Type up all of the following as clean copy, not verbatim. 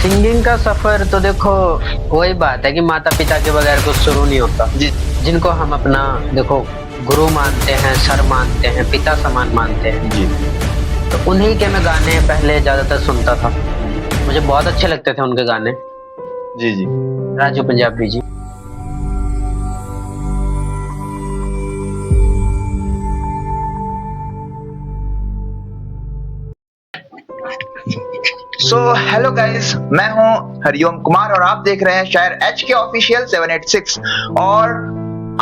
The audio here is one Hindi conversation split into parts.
सिंगिंग का सफर तो देखो, वही बात है कि माता पिता के बगैर कुछ शुरू नहीं होता। जी जिनको हम अपना देखो गुरु मानते हैं, सर मानते हैं, पिता समान मानते हैं, जी तो उन्हीं के मैं गाने पहले ज्यादातर सुनता था। मुझे बहुत अच्छे लगते थे उनके गाने। जी जी। राजू पंजाबी जी। सो हेलो गाइस, मैं हूं हरिओम कुमार और आप देख रहे हैं शायर एच के ऑफिशियल 786 और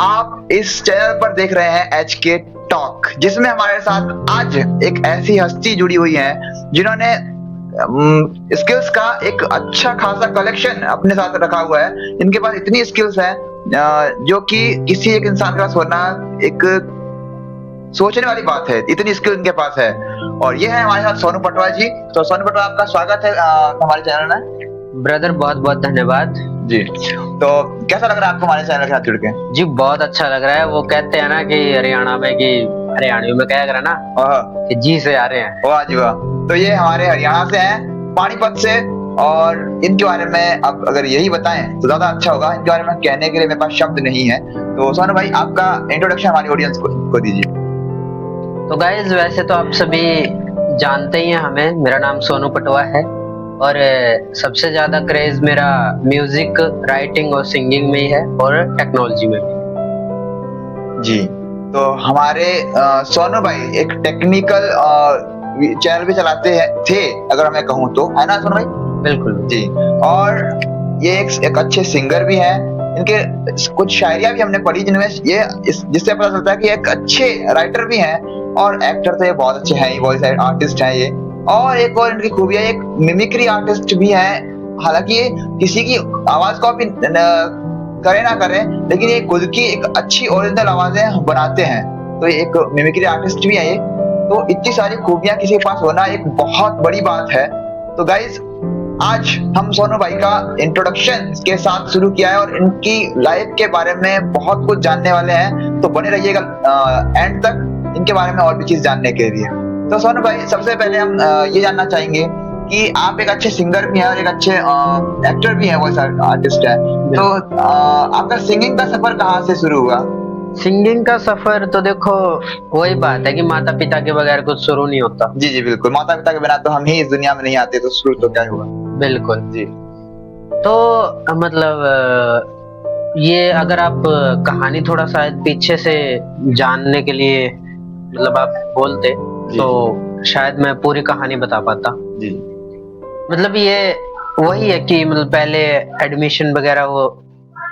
आप इस चैनल पर देख रहे हैं एच के टॉक, जिसमें हमारे साथ आज एक ऐसी हस्ती जुड़ी हुई है जिन्होंने स्किल्स का एक अच्छा खासा कलेक्शन अपने साथ रखा हुआ है। इनके पास इतनी स्किल्स है जो कि किसी एक इंसान के पास होना एक सोचने वाली बात है। इतनी स्किल इनके पास है और ये है हमारे साथ सोनू पटवा जी। तो सोनू पटवा, आपका स्वागत है हमारे चैनल में। ब्रदर बहुत बहुत धन्यवाद जी, तो कैसा लग रहा है आपको हमारे चैनल के साथ जुड़ के? जी। बहुत अच्छा लग रहा है। वो कहते हैं ना कि हरियाणा में कि हरियाणवी में क्या करा ना कि जी से आ रहे हैं। वाह जी वाह। तो ये हमारे हरियाणा से हैं, पानीपत से, और इनके बारे में अब अगर यही बताएं तो ज्यादा अच्छा होगा। इनके बारे में कहने के लिए मेरे पास शब्द नहीं है। तो सोनू भाई, आपका इंट्रोडक्शन हमारी ऑडियंस को दीजिए। तो गाइज, वैसे तो आप सभी जानते ही हैं हमें। मेरा नाम सोनू पटवा है और सबसे ज्यादा क्रेज मेरा म्यूजिक, राइटिंग और सिंगिंग में ही है और टेक्नोलॉजी में भी। जी, तो हमारे सोनू भाई एक टेक्निकल चैनल भी चलाते हैं थे, अगर मैं कहूँ तो, है ना सोनू भाई? बिल्कुल जी। और ये एक अच्छे सिंगर भी हैं। इनके कुछ शायरियां भी हमने पढ़ी जिनमें जिससे पता चलता है कि एक अच्छे राइटर भी हैं और एक्टर तो ये बहुत अच्छे हैं, वॉइस आर्टिस्ट हैं ये। और एक और इनकी खूबियां, एक मिमिक्री आर्टिस्ट भी हैं। हालांकि ये किसी की आवाज कॉपी करे ना करे, लेकिन ये खुद की एक अच्छी ओरिजिनल आवाजें बनाते हैं। तो ये एक मिमिक्री आर्टिस्ट भी है ये। तो इतनी सारी खूबियां किसी के पास होना एक बहुत बड़ी बात है। तो गाइज, आज हम सोनू भाई का इंट्रोडक्शन के साथ शुरू किया है और इनकी लाइफ के बारे में बहुत कुछ जानने वाले हैं। तो बने रहिएगा एंड तक इनके बारे में और भी चीज जानने के लिए। तो सोनू भाई, सबसे पहले हम ये जानना चाहेंगे कि आप एक अच्छे सिंगर भी हैं और एक अच्छे एक्टर भी हैं, वॉइस आर्टिस्ट है। तो आपका सिंगिंग का सफर कहाँ से शुरू हुआ? सिंगिंग का सफर तो देखो, वही बात है कि माता पिता के बगैर कुछ शुरू नहीं होता। जी जी बिल्कुल, माता पिता के बिना तो हम ही इस दुनिया में नहीं आते, तो शुरू तो क्या हुआ? बिल्कुल जी। तो मतलब ये अगर आप कहानी थोड़ा सा पीछे से जानने के लिए मतलब आप बोलते तो शायद मैं पूरी कहानी बता पाता। जी। मतलब ये वही है कि मतलब पहले एडमिशन वगैरह वो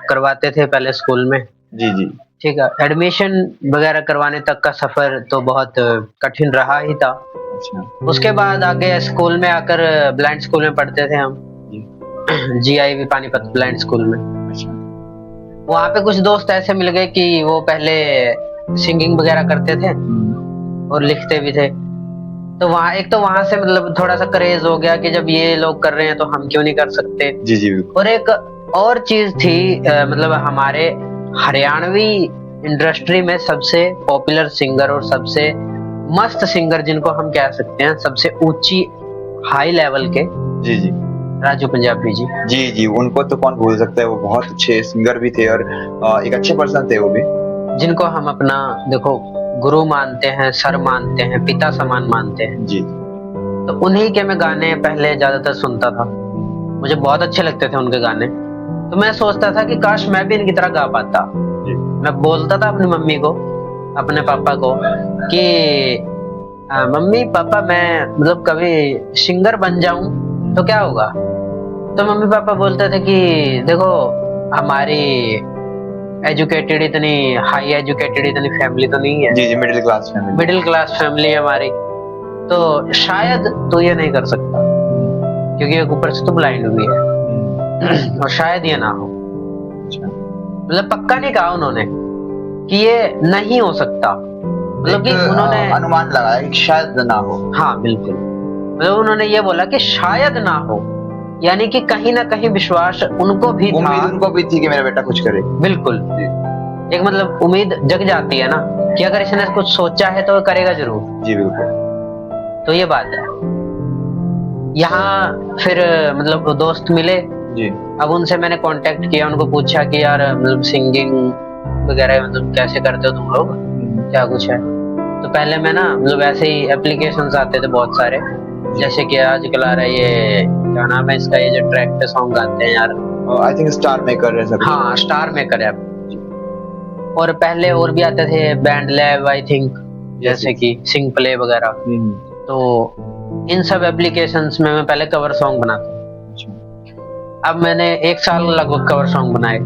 करवाते थे पहले स्कूल में। जी जी। ठीक है, एडमिशन वगैरह करवाने तक का सफर तो बहुत कठिन रहा ही था। अच्छा। उसके बाद आगे स्कूल में आकर ब्लाइंड स्कूल में पढ़ते थे हम, GIV पानीपत ब्लाइंड स्कूल में। अच्छा। वहाँ पे कुछ दोस्त ऐसे मिल गए कि वो पहले सिंगिंग वगैरह करते थे और लिखते भी थे। तो वहां से मतलब थोड़ा सा क्रेज हो गया कि जब ये लोग कर रहे हैं तो हम क्यों नहीं कर सकते। जी जी। और एक और चीज थी, मतलब हमारे हरियाणवी इंडस्ट्री में सबसे पॉपुलर सिंगर और सबसे मस्त सिंगर जिनको हम कह सकते हैं, सबसे ऊंची हाई लेवल के, जी जी। राजू पंजाबी जी। जी जी, उनको तो कौन भूल सकता है। वो बहुत अच्छे सिंगर भी थे और एक अच्छे पर्सन थे वो भी, जिनको हम अपना देखो गुरु मानते हैं, सर मानते हैं, पिता समान मानते हैं। जी। तो उन्हीं के मैं गाने पहले ज्यादातर सुनता था। मुझे बहुत अच्छे लगते थे उनके गाने। तो मैं सोचता था कि काश मैं भी इनकी तरह गा पाता। मैं बोलता था अपनी मम्मी को, अपने पापा को कि मम्मी पापा, मैं मतलब कभी सिंगर बन जाऊं तो क्या होगा। तो मम्मी पापा बोलते थे कि देखो, हमारी एजुकेटेड इतनी हाई एजुकेटेड इतनी फैमिली तो नहीं है। जी जी, middle class family. Middle class family है हमारी, तो शायद तू ये नहीं कर सकता क्योंकि एक ऊपर से तो ब्लाइंड हुई है और शायद ये ना हो। मतलब पक्का नहीं कहा उन्होंने कि ये नहीं हो सकता, मतलब कि उन्होंने अनुमान लगाया कि शायद ना हो। हाँ बिल्कुल, मतलब उन्होंने ये बोला कि शायद ना हो, यानी कि कहीं ना कहीं विश्वास उनको भी था। उम्मीद उनको भी थी कि मेरा बेटा कुछ करे। बिल्कुल, एक मतलब उम्मीद जग जाती है ना कि अगर इसने कुछ सोचा है तो वो करेगा जरूर। जी बिल्कुल। तो ये बात है। यहाँ फिर मतलब वो दोस्त मिले, जी अब उनसे मैंने कांटेक्ट किया, उनको पूछा कि यार मतलब सिंगिंग वगैरह मतलब कैसे करते हो तुम लोग, क्या कुछ है। तो पहले मैं ना मतलब ऐसे ही एप्लीकेशंस आते थे बहुत सारे, जैसे कि आजकल आ रहा है ये क्या नाम है इसका, ये जो ट्रैक पे सॉन्ग गाते हैं यार, आई थिंक स्टार मेकर है सब। हाँ स्टार मेकर ऐप। और पहले और भी आते थे बैंड लैब आई थिंक, जैसे कि सिंग प्ले वगैरह। तो इन सब एप्लीकेशंस में मैं पहले कवर सॉन्ग बनाता था। अब मैंने 1 साल लगभग कवर सॉन्ग बनाए,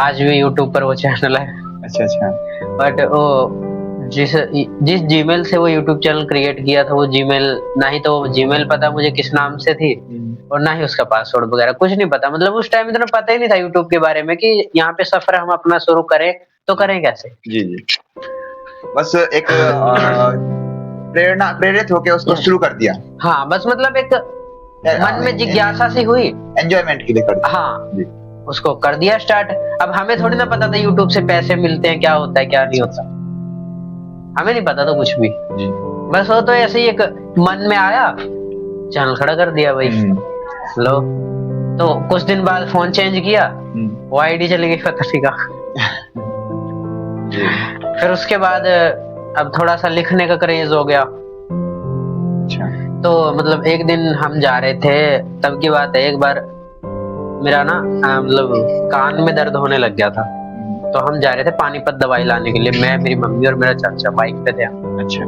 आज भी यूट्यूब पर वो चैनल है। अच्छा अच्छा। बट वो जिस जिस जीमेल से वो यूट्यूब चैनल क्रिएट किया था, वो जीमेल ना ही तो वो जीमेल पता मुझे किस नाम से थी, और ना ही उसका पासवर्ड वगैरह कुछ नहीं पता। मतलब उस टाइम इतना पता ही नहीं था यूट्यूब के बारे में कि यहाँ पे सफर हम अपना शुरू करें तो करें कैसे। जी जी, बस एक प्रेरित होके उसको शुरू कर दिया। हाँ बस मतलब एक मन में जिज्ञासा सी हुई, एंजॉयमेंट के लिए कर दिया। हाँ जी उसको कर दिया स्टार्ट। अब हमें थोड़ी ना पता था यूट्यूब से पैसे मिलते हैं, क्या होता है क्या नहीं होता, हमें नहीं पता था कुछ भी। जी बस वो तो ऐसे ही एक मन में आया, चैनल खड़ा कर दिया भाई। लो, तो कुछ दिन बाद फोन चेंज किया, वो आईडी चली गई पता नहीं कहाँ। फिर उसके बाद अब थोड़ा सा लिखने का क्रेज हो गया। अच्छा। तो मतलब एक दिन हम जा रहे थे, तब की बात है, एक बार मेरा ना मतलब कान में दर्द होने लग गया था। तो हम जा रहे थे पानीपत दवाई लाने के लिए, मैं मेरी मम्मी और मेरा चाचा बाइक पे थे। अच्छा।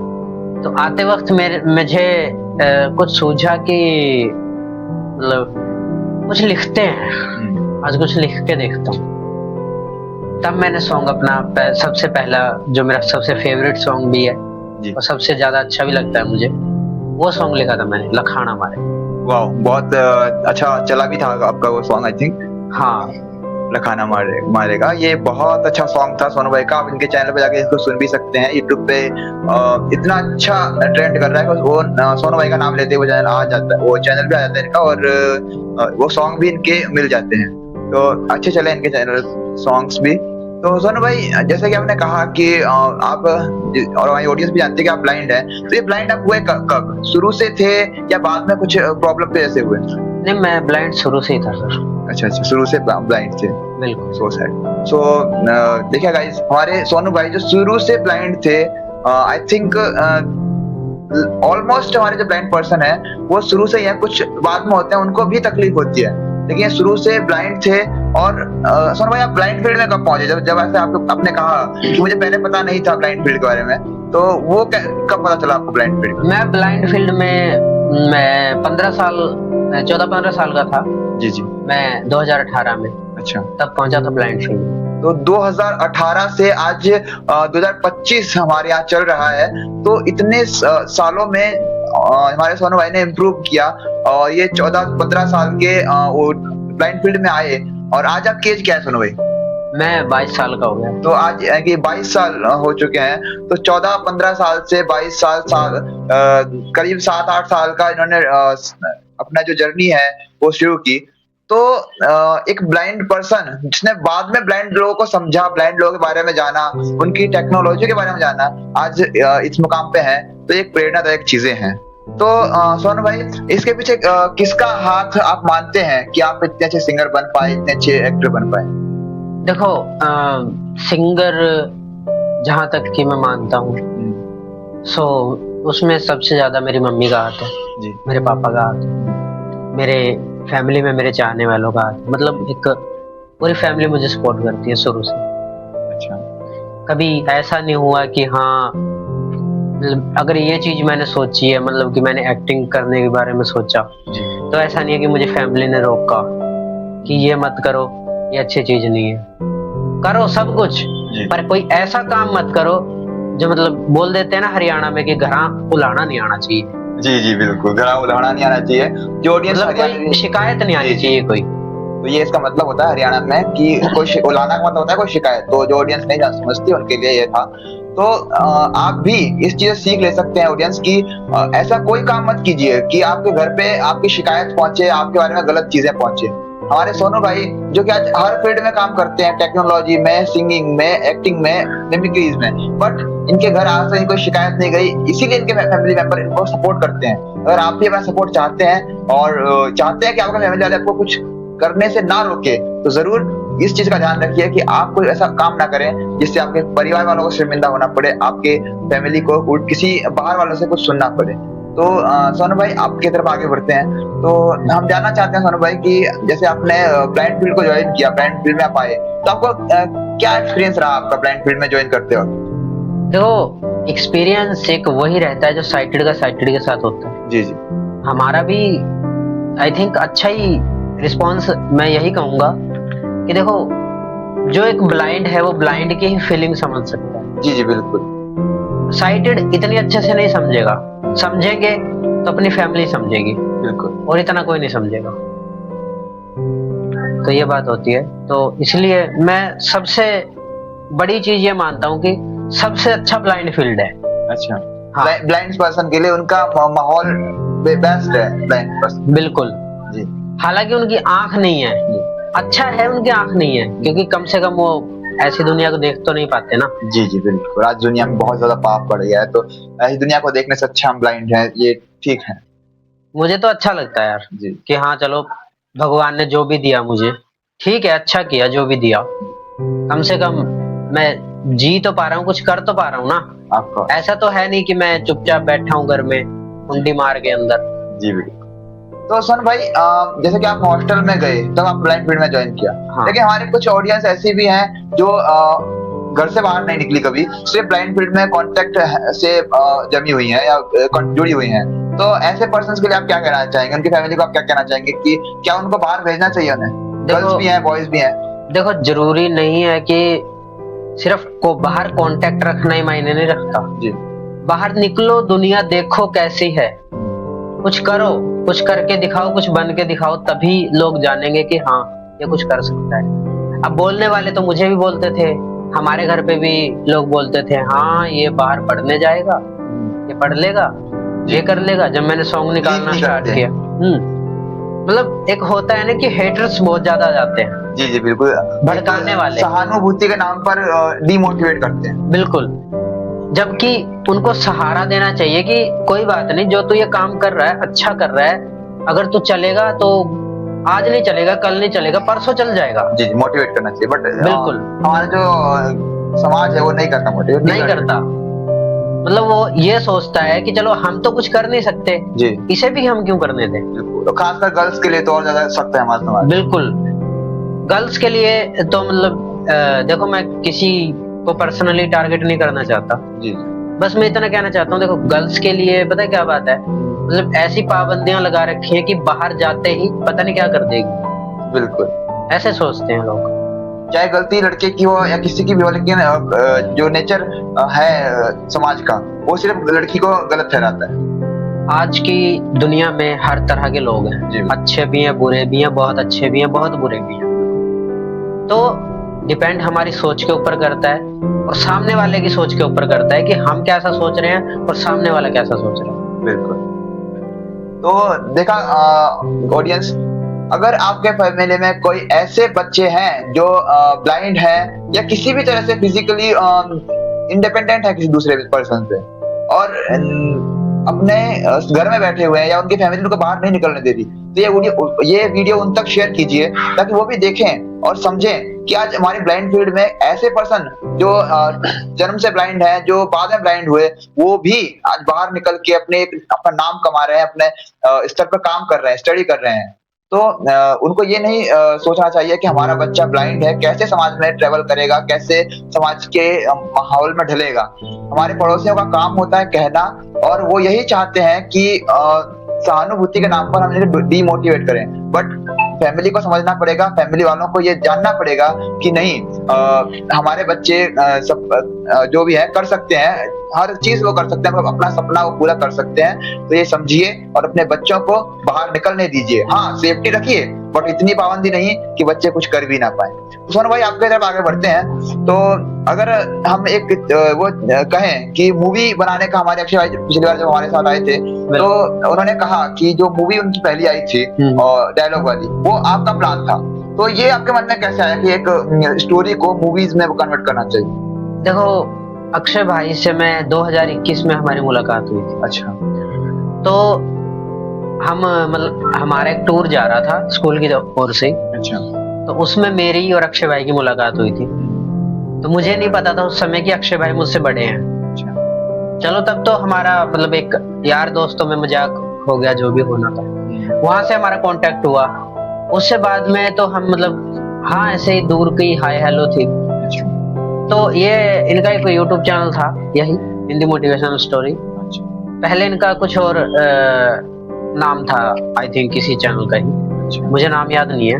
तो आते वक्त मुझे कुछ सूझा कि मतलब कुछ लिखते हैं, आज कुछ लिख के देखता हूँ। तब मैंने सॉन्ग अपना सबसे पहला, जो मेरा सबसे फेवरेट सॉन्ग भी है और सबसे ज्यादा अच्छा भी लगता है मुझे, वो सॉन्ग लिखा था मैंने, लखाना मारे। वाह, बहुत अच्छा चला भी था आपका वो सॉन्ग, आई थिंक। हाँ, लखाना मारेगा, ये बहुत अच्छा सॉन्ग था सोनू भाई का। आप इनके चैनल पे जाके इसको सुन भी सकते हैं, यूट्यूब पे इतना अच्छा ट्रेंड कर रहा है कि वो सोनू भाई का नाम लेते वो चैनल आ जाता है, वो चैनल भी आ जाता है इनका, और वो सॉन्ग भी इनके मिल जाते हैं। तो अच्छे चले इनके चैनल सॉन्ग्स भी। तो सोनू भाई, जैसे कि आपने कहा कि आप और हमारी ऑडियंस भी जानते हैं कि आप ब्लाइंड हैं, तो ये ब्लाइंड आप हुए कब? शुरू से थे या बाद में कुछ प्रॉब्लम पे ऐसे हुए? नहीं, मैं ब्लाइंड शुरू से ही था सर। अच्छा अच्छा, शुरू से ब्लाइंड थे। बिल्कुल। So sad. सो देखिए गाइस, हमारे सोनू भाई जो शुरू से ब्लाइंड थे, आई थिंक ऑलमोस्ट हमारे जो ब्लाइंड पर्सन है वो शुरू से या कुछ बाद में होते हैं, उनको भी तकलीफ होती है, लेकिन शुरू से ब्लाइंड थे। और सोनू भाई, आप ब्लाइंड फील्ड में कब पहुंचे? जब ऐसे आपने कहा कि मुझे पहले पता नहीं था ब्लाइंड फील्ड के बारे में, तो वो कब पता चला आपको ब्लाइंड फील्ड? मैं ब्लाइंड फील्ड में मैं 14-15 साल का था। जी जी। मैं 2018 में, अच्छा, तब पहुंचा था ब्लाइंड फील्ड। तो 2018 से आज 2025 हमारे यहाँ चल रहा है, तो इतने सालों में हमारे सोनू भाई ने इम्प्रूव किया, और ये 14-15 साल के वो ब्लाइंड फील्ड में आए। और आज आपकी एज क्या है सोनू भाई? मैं 22 साल का हो गया। तो आज 22 साल हो चुके हैं, तो 14-15 साल से 22 साल करीब 7-8 साल का इन्होंने अपना जो जर्नी है वो शुरू की। तो एक ब्लाइंड पर्सन जिसने बाद में ब्लाइंड लोगों को समझा, ब्लाइंड लोगों के बारे में जाना, उनकी टेक्नोलॉजी के बारे में जाना, आज इस मुकाम पे है, तो एक प्रेरणादायक चीजें हैं। तो सोनू भाई, इसके पीछे किसका हाथ आप मानते हैं कि आप इतने अच्छे सिंगर बन पाए, इतने अच्छे एक्टर बन पाए? देखो, सिंगर जहां तक कि मैं मानता हूँ, सो उसमें सबसे ज्यादा मेरी मम्मी का हाथ है जी, मेरे पापा का हाथ है, मेरे फैमिली में मेरे चाहने वालों का हाथ। मतलब एक पूरी फैमिली मुझे सपोर्ट करती है शुरू से। अच्छा। कभी ऐसा नहीं हुआ कि हाँ, अगर ये चीज मैंने सोची है, मतलब कि मैंने एक्टिंग करने के बारे में सोचा, तो ऐसा नहीं है कि मुझे फैमिली ने रोका कि ये मत करो, ये अच्छी चीज नहीं है, करो सब कुछ, पर कोई ऐसा काम मत करो जो मतलब बोल देते हैं ना हरियाणा में कि घरा उलाना नहीं आना चाहिए। जी जी बिल्कुल, घरा उलाना नहीं आना चाहिए। जो ऑडियंस कोई शिकायत नहीं आनी चाहिए कोई। तो ये इसका मतलब होता है हरियाणा में कि कोई उलाना का मतलब होता है कोई शिकायत। तो जो ऑडियंस नहीं समझती उनके लिए ये था। तो आप भी इस चीज सीख ले सकते हैं ऑडियंस की, ऐसा कोई काम मत कीजिए कि आपके घर पे आपकी शिकायत पहुंचे, आपके बारे में गलत चीजें पहुंचे। हमारे सोनू भाई जो कि आज हर फील्ड में काम करते हैं, टेक्नोलॉजी में, सिंगिंग में, एक्टिंग में, मिमिक्रीज में, बट इनके घर आज तक कोई शिकायत नहीं गई, इसीलिए इनके फैमिली मेंबर इनको सपोर्ट करते हैं। अगर आप भी अपना सपोर्ट चाहते हैं और चाहते हैं कि आपका फैमिली वाले आपको कुछ करने से ना रोके, तो जरूर इस चीज का ध्यान रखिए कि आप कोई ऐसा काम ना करें जिससे आपके परिवार वालों को शर्मिंदा होना पड़े, आपके फैमिली को किसी बाहर वालों से कुछ सुनना पड़े। तो सोनू भाई आपकी तरफ आगे बढ़ते हैं। तो हम जानना चाहते हैं सोनू भाई कि जैसे आपने ब्लाइंड फील्ड को ज्वाइन किया, ब्लाइंड फील्ड में आप आए, तो आपको क्या एक्सपीरियंस रहा आपका ब्लाइंड फील्ड में ज्वाइन करते वक्त? देखो, एक्सपीरियंस एक वही रहता है जो साइटेड का साइटेड के साथ होता है। जी जी। हमारा भी आई थिंक अच्छा ही रिस्पॉन्स, मैं यही कहूंगा कि देखो, जो एक ब्लाइंड है वो ब्लाइंड की ही फीलिंग समझ सकता है। जी जी बिल्कुल। साइटेड इतनी अच्छे से नहीं समझेगा, समझेंगे तो अपनी फैमिली समझेगी, बिल्कुल। और इतना कोई नहीं समझेगा। तो ये बात होती है। तो इसलिए मैं सबसे बड़ी चीज ये मानता हूँ कि सबसे अच्छा ब्लाइंड फील्ड है। अच्छा। हाँ। ब्लाइंड पर्सन के लिए उनका माहौल बेस्ट है, ब्लाइंड पर्सन। बिल्कुल जी। हालांकि उनकी आंख नहीं है, अच्छा है उनकी आंख नहीं है, क्योंकि कम से कम वो ऐसी दुनिया को देख तो नहीं पाते ना। जी जी बिल्कुल। आज दुनिया में बहुत ज्यादा पाप बढ़ गया है, तो ऐसी दुनिया को देखने से अच्छा हम ब्लाइंड हैं, ये ठीक है। मुझे तो अच्छा लगता है यार जी। कि हाँ चलो, भगवान ने जो भी दिया मुझे, ठीक है, अच्छा किया जो भी दिया। कम से कम मैं जी तो पा रहा हूँ, कुछ कर तो पा रहा हूँ ना। आपका ऐसा तो है नहीं कि मैं चुपचाप बैठा हूँ घर में कुंडी मार के अंदर। जी बिल्कुल। तो सोनू भाई जैसे कि आप हॉस्टल में गए तब आप ब्लाइंड फील्ड में ज्वाइन किया, हाँ। लेकिन हमारे कुछ ऑडियंस ऐसी भी हैं जो घर से बाहर नहीं निकली कभी, सिर्फ ब्लाइंड फील्ड में कांटेक्ट से जमी हुई हैं या जुड़ी हुई हैं। तो ऐसे पर्सन्स के लिए आप क्या कहना चाहेंगे, उनकी फैमिली को आप क्या कहना चाहेंगे कि क्या उनको बाहर भेजना चाहिए उन्हें? गर्ल्स भी हैं, बॉयज भी हैं। देखो, जरूरी नहीं है कि सिर्फ को बाहर कांटेक्ट रखना ही मायने नहीं रखता। जी। बाहर निकलो, दुनिया देखो कैसी है, कुछ करो, कुछ करके दिखाओ, कुछ बन के दिखाओ, तभी लोग जानेंगे कि हाँ ये कुछ कर सकता है। अब बोलने वाले तो मुझे भी बोलते थे, हमारे घर पे भी लोग बोलते थे, हाँ ये बाहर पढ़ने जाएगा, ये पढ़ लेगा, ये कर लेगा। जब मैंने सॉन्ग निकालना स्टार्ट किया, मतलब एक होता है ना कि हेटर्स बहुत ज्यादा आ जाते हैं। जी जी बिल्कुल। भड़काने वाले, सहानुभूति के नाम पर डिमोटिवेट करते हैं। बिल्कुल। जबकि उनको सहारा देना चाहिए कि कोई बात नहीं, जो तू ये काम कर रहा है अच्छा कर रहा है, अगर तू चलेगा तो आज नहीं चलेगा, कल नहीं चलेगा, परसों चल जाएगा। जी जी मोटिवेट करना चाहिए, बट बिल्कुल हमारा जो समाज है वो नहीं करता, मोटिवेट नहीं करता। मतलब वो ये सोचता है कि चलो हम तो कुछ कर नहीं सकते जी, इसे भी हम क्यों करने दें। बिल्कुल। और खासकर गर्ल्स के लिए तो और ज्यादा सख्त है हमारा समाज। बिल्कुल, गर्ल्स के लिए तो मतलब देखो, मैं किसी को पर्सनली टारगेट नहीं करना चाहता जी। बस मैं इतना कहना चाहता हूँ, देखो गर्ल्स के लिए पता है क्या बात है, मतलब ऐसी पाबंदियां लगा रखी है कि बाहर जाते ही पता नहीं क्या कर देगी। बिल्कुल ऐसे सोचते हैं लोग। चाहे गलती लड़के की हो या किसी की भी हो, लेकिन जो नेचर है समाज का वो सिर्फ लड़की को गलत ठहराता है। आज की दुनिया में हर तरह के लोग हैं, अच्छे भी हैं, बुरे भी हैं, बहुत अच्छे भी हैं, बहुत बुरे भी हैं। तो डिपेंड हमारी सोच के ऊपर करता है और सामने वाले की सोच के ऊपर करता है कि हम कैसा सोच रहे हैं और सामने वाला कैसा सोच रहा है। बिल्कुल। तो देखा ऑडियंस, अगर आपके फैमिली में कोई ऐसे बच्चे हैं जो ब्लाइंड हैं या किसी भी तरह से फिजिकली इंडिपेंडेंट है किसी दूसरे पर्सन से, और अपने घर में बैठे हुए हैं या उनकी फैमिली उनको बाहर नहीं निकलने दे रही, तो ये वीडियो उन तक शेयर कीजिए ताकि वो भी देखें और समझें कि आज हमारी ब्लाइंड फील्ड में ऐसे पर्सन जो जन्म से ब्लाइंड हैं, जो बाद में ब्लाइंड हुए, वो भी आज बाहर निकल के अपना नाम कमा रहे हैं, अपने स्तर पर काम कर रहे हैं, स्टडी कर रहे हैं। तो उनको ये नहीं सोचना चाहिए कि हमारा बच्चा ब्लाइंड है, कैसे समाज में ट्रेवल करेगा, कैसे समाज के माहौल में ढलेगा। हमारे पड़ोसियों का काम होता है कहना, और वो यही चाहते हैं कि सहानुभूति के नाम पर हम इन्हें डीमोटिवेट करें, बट फैमिली को समझना पड़ेगा, फैमिली वालों को ये जानना पड़ेगा कि नहीं, हमारे बच्चे सब जो भी है कर सकते हैं, हर चीज वो कर सकते हैं, अपना सपना वो पूरा कर सकते हैं। तो ये समझिए और अपने बच्चों को बाहर निकलने दीजिए। हाँ, सेफ्टी रखिए, बट इतनी पाबंदी नहीं कि बच्चे कुछ कर भी ना पाए। सोनू भाई, आपके तरफ आगे बढ़ते हैं। तो अगर हम एक वो कहें कि मूवी बनाने का, हमारे अक्षय भाई पिछली बार जब हमारे साथ आए थे तो उन्होंने कहा कि जो मूवी उनकी पहली आई थी और डायलॉग वाली, वो आपका प्लान था। तो ये आपके मन में कैसे आया कि एक स्टोरी को मूवीज में कन्वर्ट करना चाहिए? देखो, अक्षय भाई से मैं 2021 में हमारी मुलाकात हुई थी। अच्छा। तो हम मतलब हमारा एक टूर जा रहा था स्कूल की ओर से। अच्छा। तो उसमें मेरी और अक्षय भाई की मुलाकात हुई थी। तो मुझे नहीं पता था उस समय कि अक्षय भाई मुझसे बड़े हैं। अच्छा। चलो, तब तो हमारा मतलब एक यार दोस्तों में मजाक हो गया, जो भी होना था। वहां से हमारा कांटेक्ट हुआ। उससे बाद में तो हम मतलब हाँ, ऐसे ही दूर की हाय हेलो थी। अच्छा। तो ये इनका एक यूट्यूब चैनल था, यही हिंदी मोटिवेशनल स्टोरी। अच्छा। पहले इनका कुछ और नाम था, आई थिंक किसी चैनल का ही। अच्छा। मुझे नाम याद नहीं है।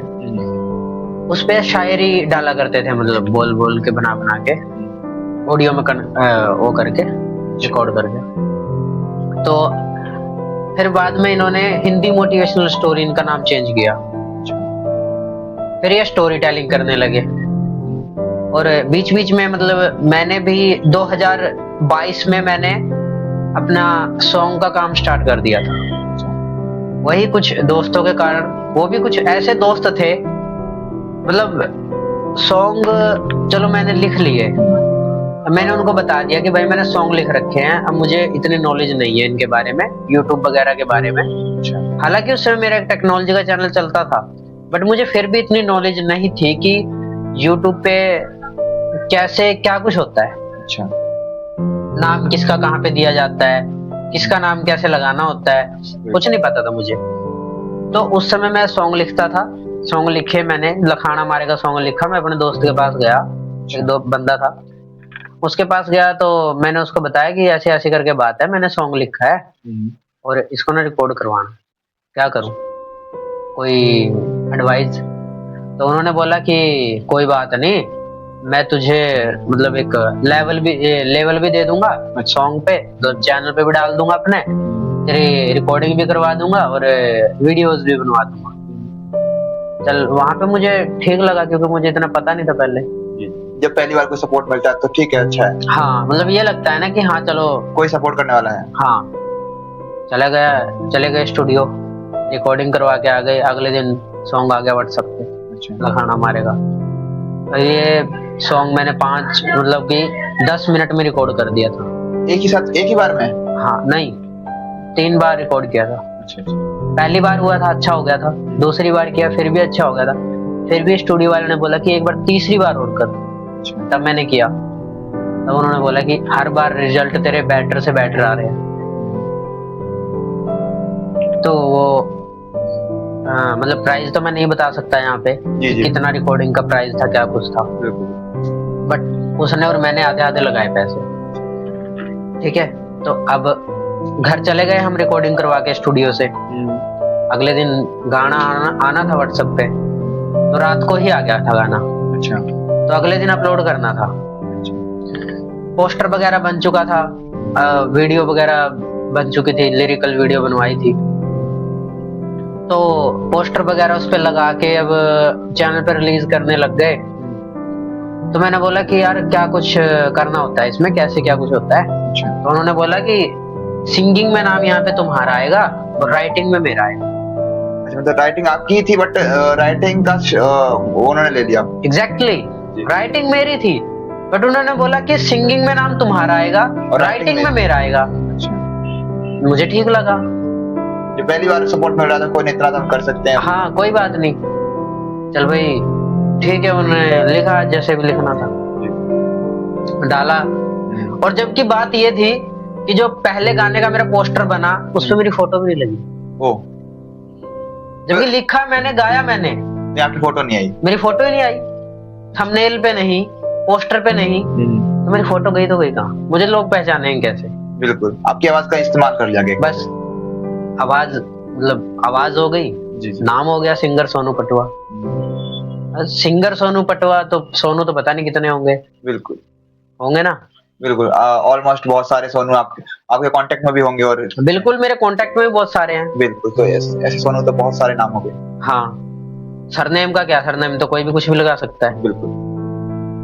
उस पे शायरी डाला करते थे, मतलब बोल बोल के बना बना के ऑडियो में वो करके रिकॉर्ड करके। तो फिर बाद में इन्होंने हिंदी मोटिवेशनल स्टोरी इनका नाम चेंज किया। फिर ये स्टोरी टेलिंग करने लगे। और बीच बीच में मतलब मैंने भी 2022 में मैंने अपना सॉन्ग का काम स्टार्ट कर दिया था। वही कुछ दोस्तों के कारण, वो भी कुछ ऐसे दोस्त थे, मतलब सॉन्ग चलो मैंने लिख लिए, मैंने उनको बता दिया कि भाई मैंने सॉन्ग लिख रखे हैं, अब मुझे इतनी नॉलेज नहीं है इनके बारे में, यूट्यूब वगैरह के बारे में। हालांकि उस समय मेरा एक टेक्नोलॉजी का चैनल चलता था, बट मुझे फिर भी इतनी नॉलेज नहीं थी कि यूट्यूब पे कैसे क्या कुछ होता है। अच्छा। नाम किसका कहाँ पे दिया जाता है, किसका नाम कैसे लगाना होता है, कुछ नहीं पता था मुझे। तो उस समय मैं सॉन्ग लिखता था। सॉन्ग लिखे मैंने, लखाना मारे का सॉन्ग लिखा। मैं अपने दोस्त के पास गया, एक दो बंदा था, उसके पास गया तो मैंने उसको बताया कि ऐसे ऐसे करके बात है, मैंने सॉन्ग लिखा है और इसको ना रिकॉर्ड करवाना, क्या करूं, कोई एडवाइस? तो उन्होंने बोला कि कोई बात नहीं, मैं तुझे मतलब एक लेवल भी दे दूंगा सॉन्ग पे, तो चैनल पे भी डाल दूंगा अपने, तेरी रिकॉर्डिंग भी करवा दूंगा और वीडियोस भी बनवा दूंगा। चल, वहां पे मुझे ठीक लगा क्योंकि मुझे इतना पता नहीं था पहले। जब पहली बार कोई सपोर्ट मिलता है तो ठीक है, अच्छा है। हाँ, मतलब ये लगता है ना कि हाँ चलो कोई सपोर्ट करने वाला है। हाँ, चले गए स्टूडियो, रिकॉर्डिंग करवा के आ गए। अगले दिन सॉन्ग आ गया व्हाट्सएप पे। अच्छा। लखाना मारेगा। तो ये सॉन्ग मैंने 10 मिनट में रिकॉर्ड कर दिया था। एक ही बार में? हाँ, नहीं, 3 बार रिकॉर्ड किया था। अच्छा। पहली बार हुआ था, अच्छा हो गया था। दूसरी बार किया, फिर भी अच्छा हो गया था। फिर भी स्टूडियो वाले ने बोला कि एक बार तीसरी बार और कर। अच्छा। तब मैंने किया, तब उन्होंने बोला कि हर बार रिजल्ट तेरे बेटर से बेटर आ रहे हैं। तो वो मतलब प्राइस तो मैं नहीं बता सकता यहाँ पे कितना रिकॉर्डिंग का प्राइस था, क्या कुछ था, बट उसने और मैंने आधे आधे लगाए पैसे। ठीक है, तो अब घर चले गए हम रिकॉर्डिंग करवा के स्टूडियो से। अगले दिन गाना आना था व्हाट्सएप पे, तो रात को ही आ गया था गाना। अच्छा। तो अगले दिन अपलोड करना था। अच्छा। पोस्टर वगैरह बन चुका था, वीडियो वगैरह बन चुकी थी, लिरिकल वीडियो बनवाई थी। तो पोस्टर वगैरह उस पे लगा के अब चैनल पे रिलीज करने लग गए। तो मैंने बोला कि यार क्या कुछ करना होता है इसमें, कैसे क्या कुछ होता है? अच्छा। तो उन्होंने बोला कि सिंगिंग में नाम यहाँ पे तुम्हारा आएगा और राइटिंग में मेरा आएगा। अच्छा, मतलब राइटिंग आपकी थी बट राइटिंग का उन्होंने ले लिया। एग्जैक्टली, राइटिंग मेरी थी बट उन्होंने बोला कि सिंगिंग में नाम तुम्हारा आएगा और राइटिंग में मेरा आएगा। अच्छा। मुझे ठीक लगा, जो पहली बार सपोर्ट मिल रहा था, कोई नहीं इतना हम कर सकते हैं। हाँ, कोई बात नहीं, चल भाई ठीक है। उन्होंने लिखा जैसे भी लिखना था, डाला। और जबकि बात ये थी कि जो पहले गाने का मेरा पोस्टर बना उसमें मेरी फोटो भी नहीं लगी। ओ, जबकि लिखा मैंने, गाया मैंने, आपकी फोटो नहीं आई, मेरी फोटो ही नहीं आई, थंबनेल पे नहीं, पोस्टर पे नहीं, तो मेरी फोटो गई तो गई कहाँ? मुझे लोग पहचानेंगे कैसे? बिल्कुल, आपकी आवाज का इस्तेमाल कर लिया गया। बस आवाज, मतलब आवाज हो गई, नाम हो गया सिंगर सोनू पटवा। सिंगर सोनू पटवा, तो सोनू तो पता नहीं कितने होंगे। बिल्कुल होंगे ना। बिल्कुल ऑलमोस्ट बहुत सारे सोनू आपके कांटेक्ट में भी होंगे और बिल्कुल मेरे कांटेक्ट में भी बहुत सारे हैं। बिल्कुल तो ऐसे सोनू तो बहुत सारे नाम हो गए। हाँ, सरनेम का क्या, सरनेम तो कोई भी कुछ भी लगा सकता है। बिल्कुल।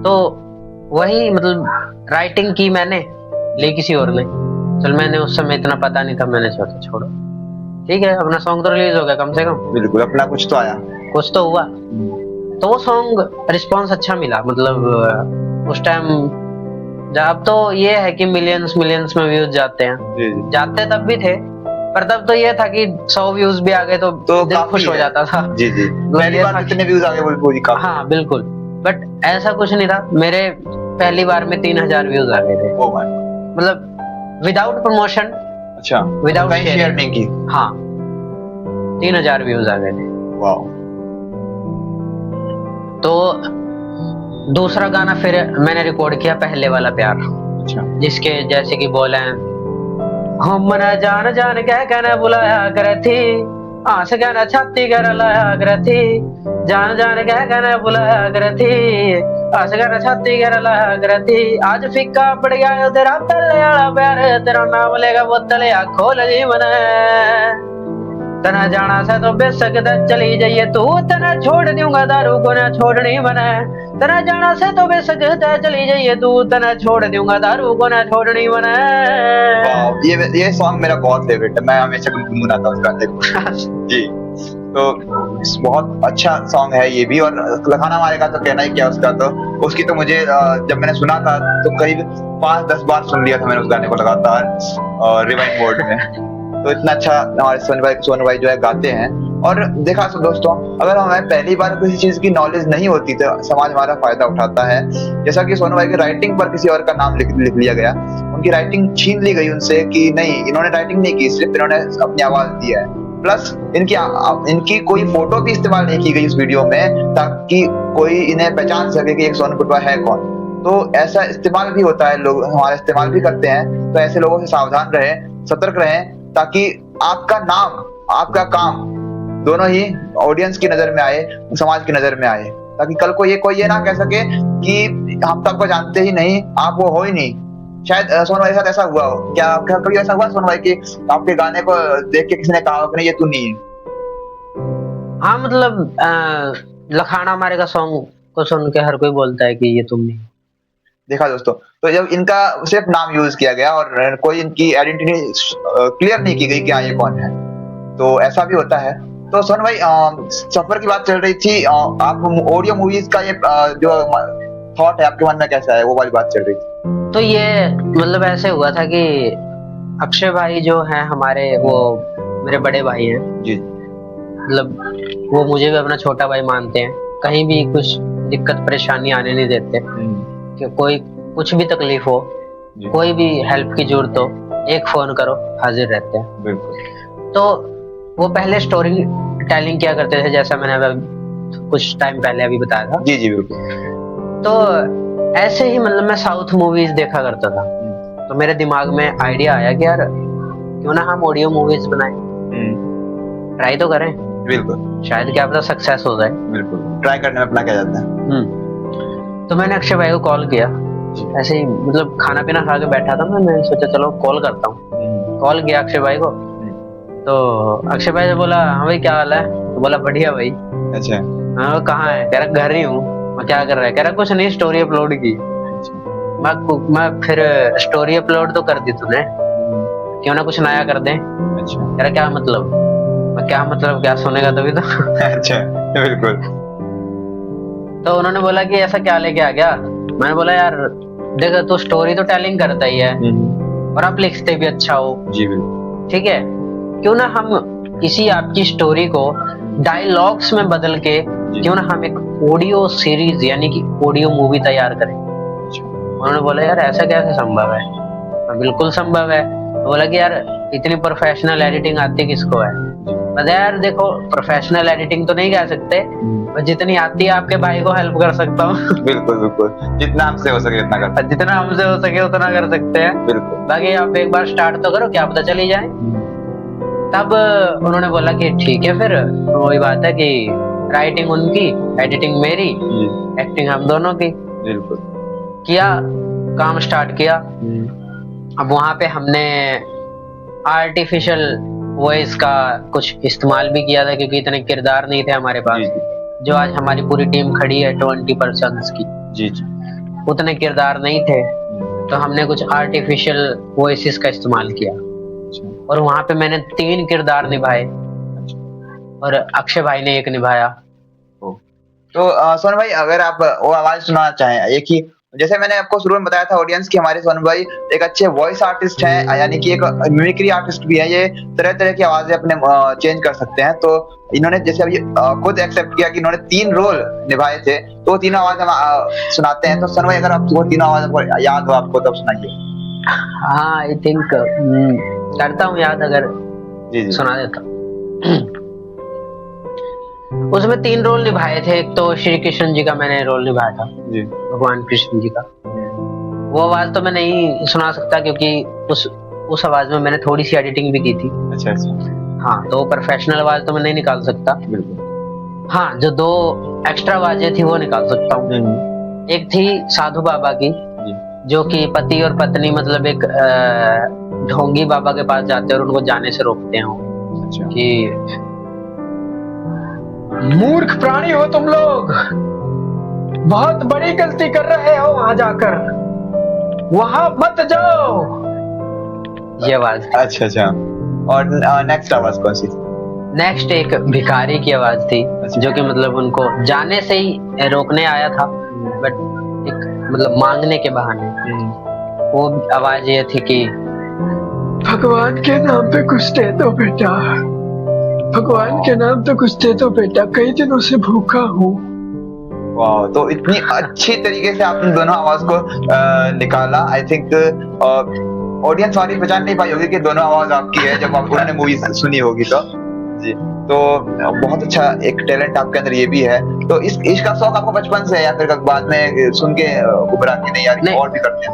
तो वही मतलब राइटिंग की मैंने, ली किसी और ने। चल मैंने उस समय इतना पता नहीं था, मैंने सोचा छोड़ो ठीक है, अपना सॉन्ग तो रिलीज हो गया कम से कम। बिल्कुल अपना कुछ तो आया, कुछ तो हुआ। तो वो सॉन्ग रिस्पॉन्स अच्छा मिला, मतलब उस टाइम जब तो ये है कि मिलियंस मिलियंस में व्यूज जाते हैं। जी जी। जाते तब भी थे, पर तब तो ये था कि 100 व्यूज भी आ गए तो दिल काफी खुश हो है। जाता था। जी जी। पहली बार कितने व्यूज आ गए वो पूरी काफी। हाँ बिल्कुल, बट ऐसा कुछ नहीं था। मेरे पहली बार में 3000 व्यूज आ गए थे। ओह माय, मतलब विदाउट प्रमोशन, अच्छा विदाउट कहीं शेयर नहीं की। हाँ 3000 व्यूज आ गए थे। वाओ। तो दूसरा गाना फिर मैंने रिकॉर्ड किया, पहले वाला प्यार, अच्छा। जिसके जैसे कि बोले हम न जान जान कह कहना बुलाया करे थी, आस कहना छाती कर लाया करे थी, जान जान कह कहना बुलाया करे थी, आस कहना छाती कर लाया करे थी। आज फिक्का पड़ गया तेरा पहले वाला प्यार, तेरा नाम लेगा बोतल या खोल जीवन, तना जाना से तो बेसकता चली जाइए तू, तना छोड़ दूंगा दारू को ना छोड़नी मना, तना जाना से तो बेसकता चली जाइए तू, तना छोड़ दूंगा दारू को ना छोड़नी मना। वाओ, ये सॉन्ग मेरा बहुत फेवरेट है, मैं हमेशा गुनगुनाता हूँ इस गाने को। जी। तो बहुत अच्छा सॉन्ग है ये भी, और लखाना मारेगा तो कहना ही क्या उसका। तो उसकी तो मुझे जब मैंने सुना था तो करीब 5-10 बार सुन लिया था मैंने उस गाने को लगातार रिवाइंड मोड में। तो इतना अच्छा हमारे सोनू भाई जो है गाते हैं। और देखा तो दोस्तों, अगर हमें पहली बार किसी चीज की नॉलेज नहीं होती तो समाज हमारा फायदा उठाता है। जैसा कि सोनू भाई की राइटिंग पर किसी और का नाम लिख लिया गया, उनकी राइटिंग छीन ली गई उनसे कि नहीं इन्होंने राइटिंग नहीं की, सिर्फ इन्होंने अपनी आवाज दी है। प्लस इनकी कोई फोटो भी इस्तेमाल नहीं की गई इस वीडियो में, ताकि कोई इन्हें पहचान सके कि एक सोनू कुटवा है कौन। तो ऐसा इस्तेमाल भी होता है, लोग हमारा इस्तेमाल भी करते हैं। तो ऐसे लोगों से सावधान रहें, सतर्क रहें, ताकि आपका नाम आपका काम दोनों ही ऑडियंस की नजर में आए, समाज की नजर में आए, ताकि कल को कोई ये ना कह सके कि हम तो आपको जानते ही नहीं, आप वो हो ही नहीं। शायद सोनू भाई के साथ ऐसा हुआ हो। क्या कभी ऐसा हुआ सोनू भाई कि आपके गाने को देख के किसी ने कहा कि नहीं ये तू नहीं है? हाँ मतलब लखाना मारेगा सॉन्ग को सुन के हर कोई बोलता है कि ये तुम नहीं। देखा दोस्तों, तो जब इनका सिर्फ नाम यूज किया गया और कोई इनकी आइडेंटिटी क्लियर नहीं की गई कि हाँ ये कौन है, तो ऐसा भी होता है। तो सोनू भाई सफर की बात चल रही थी, आप ऑडियो मूवीज का ये जो थॉट है आपके मन में कैसा है, वो वाली बात चल रही थी। तो ये मतलब ऐसे हुआ था कि अक्षय भाई जो हैं हमारे, वो मेरे बड़े भाई हैं जी। मतलब वो मुझे भी अपना छोटा भाई मानते हैं, कहीं भी कुछ दिक्कत परेशानी आने नहीं देते कि कोई कुछ भी तकलीफ हो, कोई भी हेल्प की जरूरत हो, एक फोन करो हाजिर रहते हैं। बिल्कुल। तो वो पहले स्टोरी टेलिंग किया करते थे, जैसा मैंने कुछ टाइम पहले अभी बताया था। जी जी बिल्कुल। तो ऐसे ही मतलब मैं साउथ मूवीज देखा करता था, तो मेरे दिमाग में आइडिया आया कि यार क्यों ना हम ऑडियो मूवीज बनाएं, ट्राई तो करें, बिल्कुल शायद क्या पता सक्सेस हो जाए। बिल्कुल, ट्राई करने में अपना क्या जाता है। तो मैंने अक्षय भाई को कॉल किया, ऐसे ही मतलब खाना पीना खा के बैठा था मैं सोचा चलो कॉल करता हूँ। कॉल किया अक्षय भाई को, तो अक्षय भाई ने बोला हाँ भाई क्या हाल है, तो बोला बढ़िया भाई। अच्छा। हाँ कहाँ है, कह रहा घर ही हूँ। मैं क्या कर रहा है, कह रहा कुछ नहीं स्टोरी अपलोड की। मैं फिर स्टोरी अपलोड तो कर दी तूने, क्यों ना कुछ नया कर दे। अच्छा। कह रहा क्या मतलब, मैं क्या मतलब क्या सुनेगा तभी तो। अच्छा बिल्कुल। तो उन्होंने बोला कि ऐसा क्या लेके आ गया। मैंने बोला यार देख तू स्टोरी तो टेलिंग करता ही है और आप लिखते भी अच्छा हो। जी बिल्कुल। ठीक है, क्यों ना हम इसी आपकी स्टोरी को डायलॉग्स में बदल के क्यों ना हम एक ऑडियो सीरीज यानी कि ऑडियो मूवी तैयार करें। उन्होंने बोला यार ऐसा कैसे संभव है। बिल्कुल संभव है। तो बोला कि यार इतनी प्रोफेशनल एडिटिंग आती किसको है। मतलब यार देखो प्रोफेशनल एडिटिंग तो नहीं कह सकते, जितनी आती है आपके भाई को हेल्प कर सकता हूँ। बिल्कुल बिल्कुल, जितना हमसे हो सके उतना कर, जितना हमसे हो सके उतना कर सकते हैं। बिल्कुल। बाकी आप एक बार स्टार्ट तो करो, क्या पता चली जाए। तब उन्होंने बोला कि ठीक है, फिर वही बात है कि राइटिंग उनकी, एडिटिंग मेरी, एक्टिंग हम दोनों की। बिल्कुल किया। काम स्टार्ट किया। अब वहां पे हमने आर्टिफिशियल वॉइस का कुछ इस्तेमाल भी किया था, क्योंकि इतने किरदार नहीं थे हमारे पास। जी जो आज हमारी पूरी टीम खड़ी है 20% की, जी जी। उतने किरदार नहीं थे, तो हमने कुछ आर्टिफिशियल वॉइसेस का इस्तेमाल किया। अच्छा। और वहां पे मैंने 3 किरदार निभाए और अक्षय भाई ने 1 निभाया। तो सोनू भाई, अगर आप वो आवाज सुनाना चाहें, एक ही जैसे मैंने आपको शुरू में बताया था ऑडियंस कि हमारे सोनू भाई एक अच्छे वॉइस आर्टिस्ट हैं, यानी कि एक मिमिक्री आर्टिस्ट भी है। ये तरह तरह की आवाजें अपने चेंज कर सकते हैं। तो इन्होंने जैसे अभी खुद एक्सेप्ट किया कि इन्होंने 3 रोल निभाए थे, तो 3 आवाज हम सुनाते हैं। तो सोनू भाई, अगर आपको 3 आवाज आपको याद हो आपको, तब सुनाइए। हाँ, आई थिंक करता हूँ याद, अगर जी जी। सुना देता। उसमें 3 रोल निभाए थे। एक तो श्री कृष्ण जी का मैंने रोल निभाया था, जी। भगवान कृष्ण जी का। वो आवाज तो मैं नहीं सुना सकता, क्योंकि उस आवाज में मैंने थोड़ी सी एडिटिंग भी की थी। अच्छा अच्छा। हाँ, तो प्रोफेशनल आवाज तो मैं नहीं निकाल सकता। बिल्कुल। हाँ, जो 2 एक्स्ट्रा आवाजें थी वो निकाल सकता हूँ। एक थी साधु बाबा की, जो कि पति और पत्नी मतलब एक ढोंगी बाबा के पास जाते हैं और उनको जाने से रोकते हैं। अच्छा। कि मूर्ख प्राणी हो तुम लोग, बहुत बड़ी गलती कर रहे हो, वहां जाकर वहां मत जाओ। ये आवाज। अच्छा अच्छा। और नेक्स्ट आवाज कौन सी? नेक्स्ट एक भिखारी की आवाज थी, जो कि मतलब उनको जाने से ही रोकने आया था, बट एक मतलब मांगने के बहाने। वो आवाज ये थी कि भगवान के नाम पे कुछ दे दो बेटा, भगवान के नाम पे कुछ दे दो बेटा, कई दिनों से भूखा हूँ। वाह, तो इतनी अच्छी तरीके से आपने दोनों आवाज को निकाला। आई थिंक ऑडियंस वाली पहचान नहीं पाई होगी कि दोनों आवाज आपकी है, जब आप उन्होंने मूवी सुनी होगी तो। जी, तो बहुत अच्छा एक टैलेंट आपके अंदर ये भी है। तो इसका शौक आपको बचपन से है, या फिर बाद में सुन के उभरा कि नहीं यार और भी करते हैं?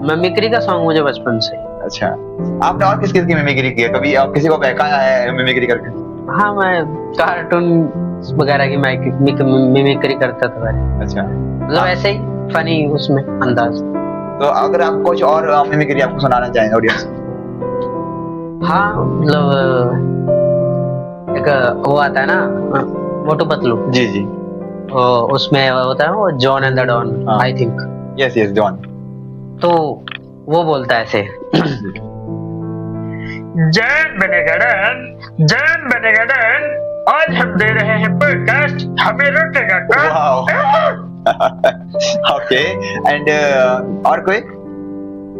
मिमिक्री का शौक मुझे बचपन से। अच्छा, आपने और किस की मिमिक्री की है? कभी आप किसी को बहकाया है मिमिक्री करके? हाँ, मैं कार्टून वगैरह की मिमिक्री करता था। अच्छा, मतलब ऐसे ही फनी उसमें अंदाज। तो अगर आप कुछ और मिमिक्री आपको सुनाना चाहें ऑडियंस? हाँ, मतलब एक वो आता है ना, मोटू पतलू। जी जी। उसमें होता है वो John and the Don, I think. Yes yes, John. तो वो बोलता है ऐसे, जैन बेनेगडन, आज हम दे रहे हैं पॉडकास्ट, हमें रोकेगा कौन? ओके, एंड और कोई?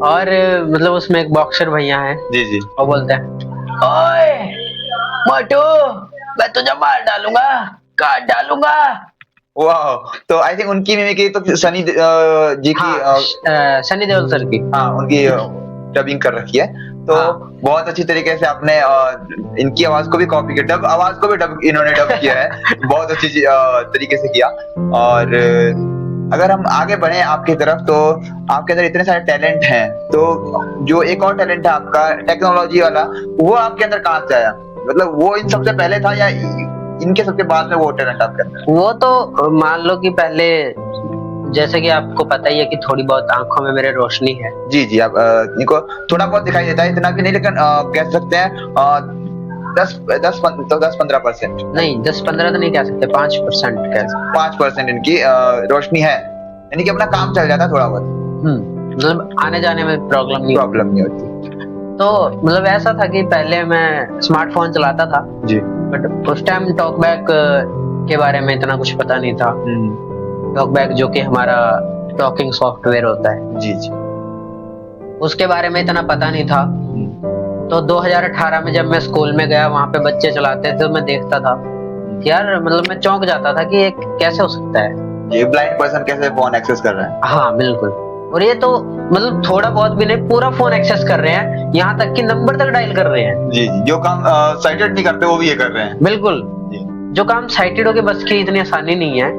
और मतलब उसमें एक बॉक्सर भैया है। जी जी। वो बोलते हैं, ओए मोटू, मैं तुझे मार डालूंगा, काट डालूंगा। वाह, तो आई थिंक उनकी मिमिक्री तो सनी जी की। हाँ, सनी देओल सर की। हाँ, उनकी डबिंग कर रखी है। तो बहुत अच्छी तरीके से आपने इनकी आवाज को भी कॉपी किया, डब आवाज को भी इन्होंने डब किया है। बहुत अच्छी तरीके से किया। और अगर हम आगे बढ़े आपकी तरफ, तो आपके अंदर इतने सारे टैलेंट हैं, तो जो एक और टैलेंट है आपका टेक्नोलॉजी वाला, वो आपके अंदर कहाँ से आया? मतलब वो इन सबसे पहले था या इनके सबके बाद में वो टैलेंट आपके अंदर? वो तो मान लो कि पहले, जैसे कि आपको पता ही है कि थोड़ी बहुत आंखों में मेरे रोशनी है। जी जी, आप इनको थोड़ा बहुत दिखाई देता है, इतना भी नहीं, लेकिन कह सकते हैं 10-15%। नहीं, 10-15 तो नहीं कह सकते, 5% कह सकते। 5% इनकी रोशनी है, यानी कि अपना काम चल जाता है थोड़ा बहुत। मतलब आने जाने में प्रॉब्लम नहीं होती। तो मतलब ऐसा था कि पहले मैं स्मार्टफोन चलाता था जी, बट उस टाइम टॉकबैक के बारे में इतना कुछ पता नहीं था। टॉकबैक जो कि हमारा टॉकिंग सॉफ्टवेयर होता है, जी जी, उसके बारे में इतना पता नहीं था। तो 2018 में जब मैं स्कूल में गया, वहां पे बच्चे चलाते थे, तो मैं देखता था यार, मतलब मैं चौंक जाता था कि ये कैसे हो सकता है, ये ब्लाइंड पर्सन कैसे फोन एक्सेस कर रहे हैं। हाँ बिल्कुल, और ये तो मतलब थोड़ा बहुत भी नहीं, पूरा फोन एक्सेस कर रहे हैं, यहाँ तक कि नंबर तक डायल कर रहे हैं। जी जी, जो काम साइटेड नहीं करते वो भी ये कर रहे हैं। बिल्कुल, जो काम साइटेड हो के बस की इतनी आसानी नहीं है,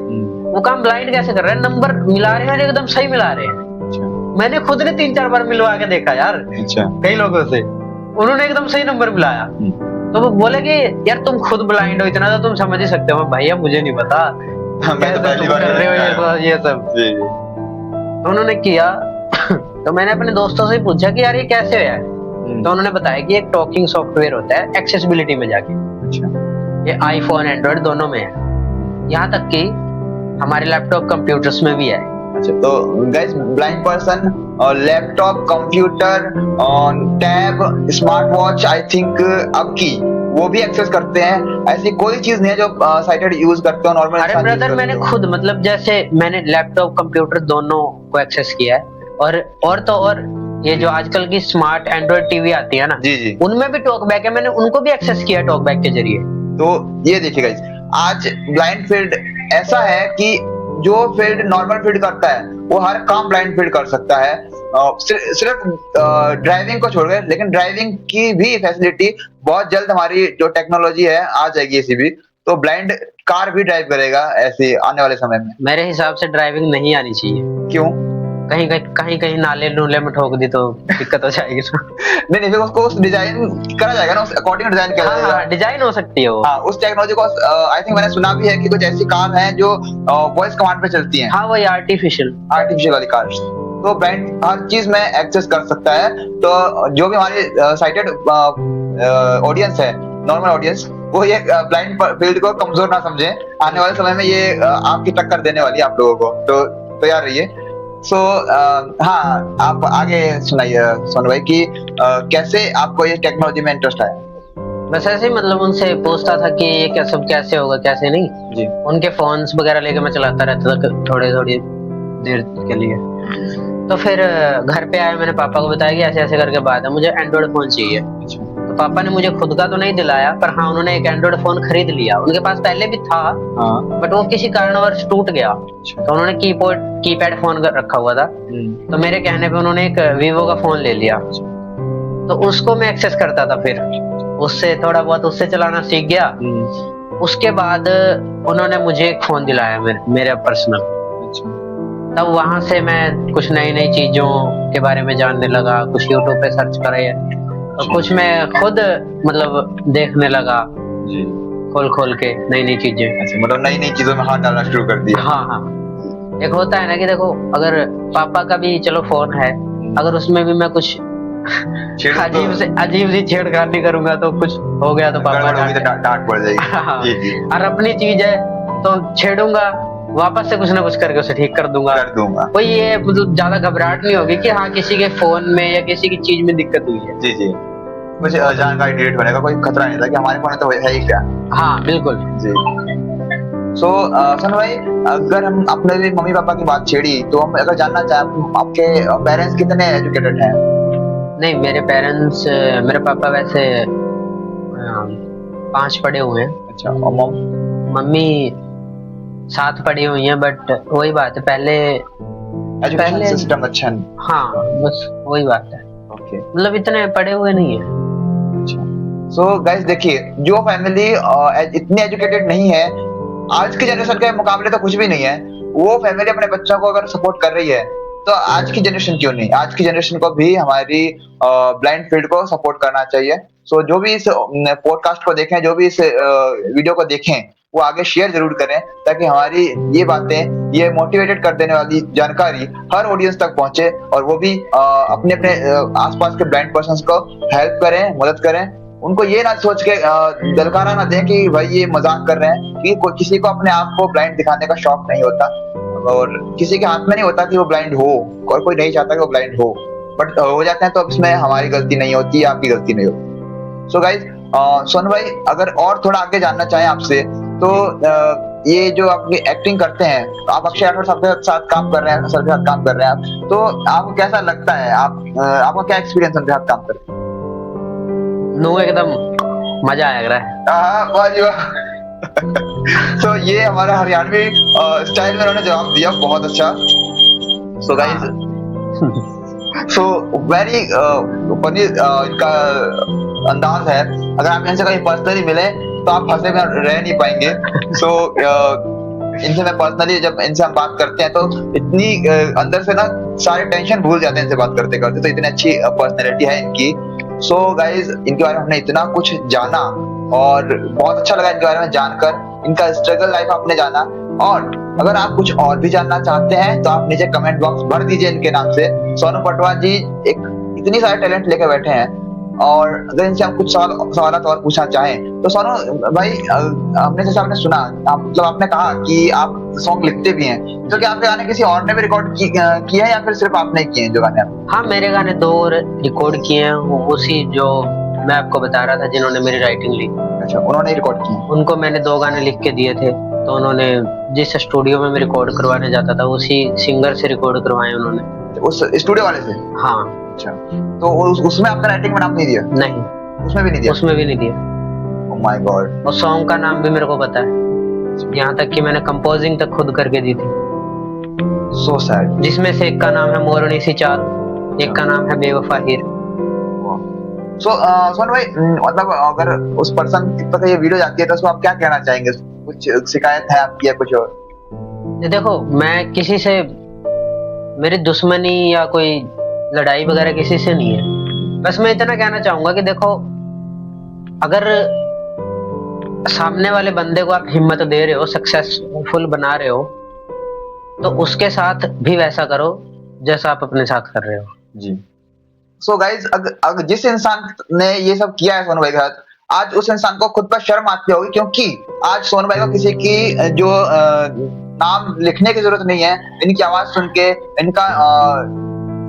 वो काम ब्लाइंड कैसे कर रहे हैं, नंबर मिला रहे हैं, एकदम सही मिला रहे हैं। अच्छा। मैंने खुद ने 3-4 बार मिलवा के देखा यार। अच्छा। कई लोगों से, उन्होंने एकदम सही नंबर मिलाया। तो वो बोले कि यार तुम खुद ब्लाइंड हो, इतना तो तुम समझ ही सकते हो। भैया मुझे नहीं पता, मैं तो पहली बार कर रहे हो ये सब। जी। उन्होंने किया, तो मैंने अपने दोस्तों से पूछा कि यार ये कैसे है यार, तो उन्होंने बताया कि एक टॉकिंग सॉफ्टवेयर होता है एक्सेसिबिलिटी में जाके, अच्छा। ये आईफोन एंड्रॉइड दोनों में है, यहाँ तक कि हमारे लैपटॉप कंप्यूटर्स में भी है। अच्छा, तो guys blind person laptop, computer, tab, smart watch, I think अब की वो भी एक्सेस करते हैं। ऐसी कोई चीज नहीं है जो साइटेड यूज करते हो नॉर्मल। अरे ब्रदर, मैंने खुद मतलब जैसे मैंने लैपटॉप कंप्यूटर दोनों को एक्सेस किया है, और तो और ये जो आजकल की स्मार्ट एंड्रॉइड टीवी आती है ना, जी जी, उनमें भी टॉकबैक है, मैंने उनको भी एक्सेस किया टॉकबैक के जरिए। तो ये देखिए गाइस, आज ब्लाइंड फील्ड ऐसा है कि जो फील्ड नॉर्मल फील्ड करता है वो हर काम ब्लाइंड फील्ड कर सकता है। सिर्फ ड्राइविंग को छोड़कर, लेकिन ड्राइविंग की भी फैसिलिटी बहुत जल्द हमारी जो टेक्नोलॉजी है आ जाएगी ऐसी भी, तो ब्लाइंड कार भी ड्राइव करेगा ऐसे आने वाले समय में। मेरे हिसाब से ड्राइविंग नहीं आनी चाहिए। क्यों? कहीं नाले नूले में ठोक दी तो दिक्कत हो जाएगी। नहीं नहीं, फिर उसको उस डिजाइन करा जाएगा ना, उस अकॉर्डिंग डिजाइन किया जाएगा। हाँ, डिजाइन हो सकती है वो। हाँ, उस टेक्नोलॉजी को आई थिंक मैंने सुना भी है कि कुछ ऐसी कार हैं जो वॉइस कमांड पे चलती हैं। हाँ, वही आर्टिफिशियल वाली कार, तो ब्लाइंड हर चीज में एक्सेस कर सकता है। तो जो भी हमारे साइटेड ऑडियंस है, नॉर्मल ऑडियंस, वो ये ब्लाइंड फील्ड को कमजोर ना समझे। आने वाले समय में ये आपकी टक्कर देने वाली है आप लोगों को, तो तैयार रहिए। सो हाँ, आप आगे सुनाइए सोनू भाई कि कैसे आपको ये टेक्नोलॉजी में इंटरेस्ट आया। बस ऐसे ही मतलब उनसे पूछता था कि ये क्या सब कैसे होगा कैसे नहीं जी। उनके फोन्स वगैरह लेके मैं चलाता रहता था थोड़ी देर के लिए। तो फिर घर पे आया, मैंने पापा को बताया कि ऐसे ऐसे करके बात है, मुझे एंड्रॉइड फोन चाहिए। तो पापा ने मुझे खुद का तो नहीं दिलाया, पर हाँ उन्होंने एक एंड्रॉइड फोन खरीद लिया। उनके पास पहले भी था, बट वो किसी कारणवश टूट गया, तो उन्होंने कीपैड फोन रखा हुआ था। तो मेरे कहने पे उन्होंने एक वीवो का फोन ले लिया, तो उसको मैं एक्सेस करता था। फिर उससे थोड़ा बहुत उससे चलाना सीख गया। उसके बाद उन्होंने मुझे एक फोन दिलाया मेरे पर्सनल। तब वहां से मैं कुछ नई नई चीजों के बारे में जानने लगा, कुछ यूट्यूब पे सर्च करे, और कुछ मैं खुद मतलब देखने लगा जी। खोल के नई नई चीजें। अच्छा, मतलब नई नई चीजों में हाथ डालना शुरू कर दिया। हाँ, एक होता है ना कि देखो, अगर पापा का भी चलो फोन है, अगर उसमें भी मैं कुछ अजीब सी छेड़खानी करूंगा तो कुछ हो गया तो पापा डांट पड़ जाएगी। जी जी। और अपनी चीज है तो छेड़ूंगा, वापस से कुछ ना कुछ करके उसे ठीक कर दूंगा। कोई ये मतलब ज्यादा घबराहट नहीं होगी कि हाँ किसी के फोन में या किसी की चीज में दिक्कत हुई है। जी जी, कुछ जानकारी डिलीट होने का कोई खतरा नहीं था कि हमारे फोन में तो है ही क्या। हाँ बिल्कुल जी। सो सन भाई, अगर हम अपने भी मम्मी पापा की बात छेड़ी, तो हम अगर जानना चाहें आपके पेरेंट्स कितने एजुकेटेड हैं? नहीं, मेरे पापा वैसे 5 पढ़े हुए हैं। अच्छा, और मम्मी 7 पढ़ी हुई हैं, बट वही बात है, पहले एजुकेशन सिस्टम अच्छा नहीं। हाँ, बस वही बात है। ओके, मतलब इतने पढ़े हुए नहीं है। अच्छा। सो गाइस देखिए, जो फैमिली इतनी एजुकेटेड नहीं है, आज की जनरेशन के मुकाबले तो कुछ भी नहीं है, वो फैमिली अपने बच्चों को अगर सपोर्ट कर रही है, तो आज की जनरेशन क्यों नहीं, आज की जनरेशन को भी हमारी ब्लाइंड फील्ड को सपोर्ट करना चाहिए। सो जो भी इस पॉडकास्ट को देखें, जो भी इस वीडियो को देखें, वो आगे शेयर जरूर करें, ताकि हमारी ये बातें, ये मोटिवेटेड कर देने वाली जानकारी हर ऑडियंस तक पहुंचे, और वो भी अपने अपने आसपास के ब्लाइंड पर्सन्स को हेल्प करें, मदद करें। उनको ये ना सोच के दलकारा ना दें कि भाई ये मजाक कर रहे हैं, कि किसी को अपने आप को ब्लाइंड दिखाने का शौक नहीं होता, और किसी के हाथ में नहीं होता कि वो ब्लाइंड हो, और कोई नहीं चाहता कि वो ब्लाइंड हो, बट हो जाते हैं, तो इसमें हमारी गलती नहीं होती, आपकी गलती नहीं होती। सो गाइज, सोनू भाई अगर और थोड़ा आगे जानना चाहें आपसे, तो ये जो आप एक्टिंग करते हैं, तो आप अक्षय राठौर साहब के साथ काम कर रहे हैं, सर के साथ काम कर रहे हैं आप, तो आपको कैसा लगता है, आपका क्या एक्सपीरियंस उनके साथ काम करके? नो, एकदम मजा आया रहा है। वाह जी वाह। तो ये हमारा हरियाणवी स्टाइल में उन्होंने जवाब दिया, बहुत अच्छा। So guys, so very funny इनका अंदाज है। अगर आप इनसे कहीं पर्सनली मिले तो आप हंसे बिना रह नहीं पाएंगे। सो इनसे मैं पर्सनली जब इनसे हम बात करते हैं, तो इतनी अंदर से ना सारे टेंशन भूल जाते हैं इनसे बात करते करते, तो इतनी अच्छी पर्सनैलिटी है इनकी। सो गाइज, इनके बारे में हमने इतना कुछ जाना, और बहुत अच्छा लगा इनके बारे में जानकर, इनका स्ट्रगल लाइफ आपने जाना, और अगर आप कुछ और भी जानना चाहते हैं तो आप नीचे कमेंट बॉक्स भर दीजिए इनके नाम से। सोनू पटवा जी एक इतनी सारे टैलेंट लेके बैठे हैं, और अगर इनसे हम कुछ सवाल और पूछना चाहें तो सोनू भाई, हमने जैसे आपने सुना, मतलब आपने कहा कि आप सॉन्ग लिखते भी हैं, तो क्या आपके गाने किसी और ने भी रिकॉर्ड किए हैं या फिर सिर्फ आपने किए हैं जो गाने? हाँ, मेरे गाने 2 रिकॉर्ड किए हैं, उसी जो मैं आपको बता रहा था जिन्होंने मेरी राइटिंग ली। अच्छा, उन्होंने रिकॉर्ड किए? उनको मैंने 2 गाने लिख के दिए थे, तो उन्होंने जिस स्टूडियो में मैं रिकॉर्ड करवाने जाता था उसी सिंगर से रिकॉर्ड करवाए उन्होंने। उस स्टूडियो वाले से? हाँ। अच्छा, तो उसमें आपने राइटिंग में नाम नहीं दिया? नहीं, उसमें भी नहीं दिया? उसमें भी नहीं दिया। Oh my God. और सॉन्ग का नाम भी मेरे को पता है, यहाँ तक कि मैंने कंपोजिंग तक खुद करके दी थी। So sad. जिसमें से एक का नाम है मोरनी सी चाल, एक का नाम है बेवफा हीर। सोनू भाई, मतलब अगर उस पर्सन तक ये वीडियो जाती है तो उसको आप क्या कहना चाहेंगे? कुछ शिकायत है आपकी या कुछ और? देखो, मैं किसी से मेरी दुश्मनी या कोई लड़ाई वगैरह किसी से नहीं है। बस मैं इतना कहना चाहूंगा कि देखो, अगर सामने वाले बंदे को आप हिम्मत दे रहे हो, सक्सेसफुल बना रहे हो, तो उसके साथ भी वैसा करो जैसा आप अपने साथ कर रहे हो। जी। सो गाइज, अगर जिस इंसान ने ये सब किया है सोनू भाई के साथ, आज उस इंसान को खुद पर शर्म आती होगी, क्योंकि आज सोनू भाई को किसी की जो नाम लिखने की जरूरत नहीं है। इनकी आवाज सुन के, इनका